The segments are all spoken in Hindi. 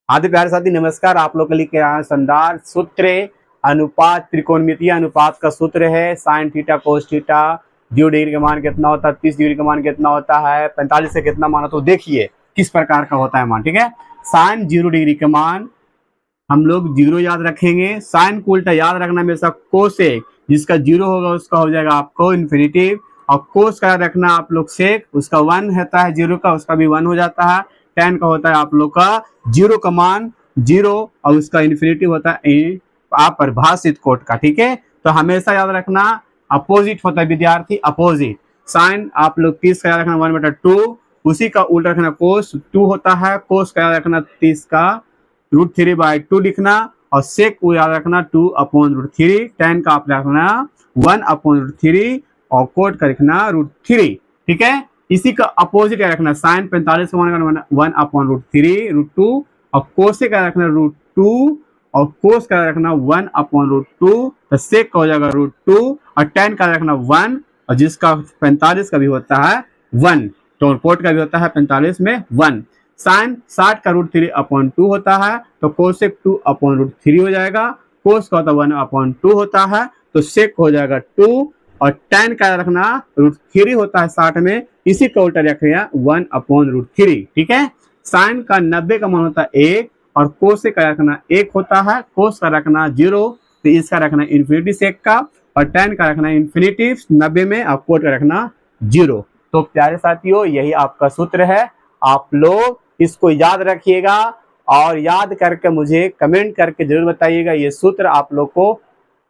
आदि प्यारे साथी नमस्कार। आप लोग के लिए क्या शानदार सूत्र अनुपात त्रिकोणमितीय अनुपात का सूत्र है। Sine theta cos theta 0 degree का मान कितना होता है, 30 डिग्री का मान कितना होता है, 45 से कितना मान होता है। तो देखिए किस प्रकार का होता है मान। ठीक है, साइन 0 डिग्री का मान हम लोग 0 याद रखेंगे। साइन को उल्टा याद रखना हमेशा कोसेक, जिसका 0 होगा उसका हो जाएगा आपको इन्फिनिटिव। और कोस का रखना आप लोग सेक, उसका 1 होता है 0 का, उसका भी 1 हो जाता है। टेन का होता है आप लोग का 0 का मान 0 और उसका इन्फिनिटिव होता है अपरिभाषित कोट का। ठीक है, तो हमेशा याद रखना अपोजिट होता है विद्यार्थी, अपोजिट। साइन आप लोग 30 का याद रखना 1/2, उसी का उल्टा रखना कोस 2 होता है। कोस का याद रखना 30 का √3/2 लिखना, और सेक को याद रखना 2/√3। टेन का आप रखना 1/√3 और कोट का लिखना √3। ठीक है, इसी का अपोजिट क्या रखना, साइन 45 का मान 1/√3 और कोसे का रखना √2 और कोस का रखना 1/√2, तो सेक का हो जाएगा √2 और टेन का रखना 1 और जिसका 45 का भी होता है 1, तो कोट का भी होता है 45 में 1। साइन 60 का √3/2 होता है, तो कोसेक 2/√3 हो जाएगा। कोस का होता है 1/2 होता है, तो सेक हो जाएगा 2 और टेन का रखना √3 होता है 60 में, इसी का उल्टा रखिएगा 1/√3। ठीक है, साइन का 90 का मान होता है 1 और कोस का रखना 1 होता है। कोस का रखना 0, तो इसका रखना इन्फिनिटी सेक का, और टेन का रखना इन्फिनिटी 90 में और कोट का रखना 0। तो प्यारे साथियों यही आपका सूत्र है, आप लोग इसको याद रखिएगा और याद करके मुझे कमेंट करके जरूर बताइएगा। ये सूत्र आप लोग को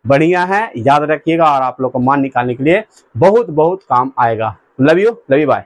बढ़िया है, याद रखिएगा और आप लोग को मान निकालने के लिए बहुत बहुत काम आएगा। Love you bye.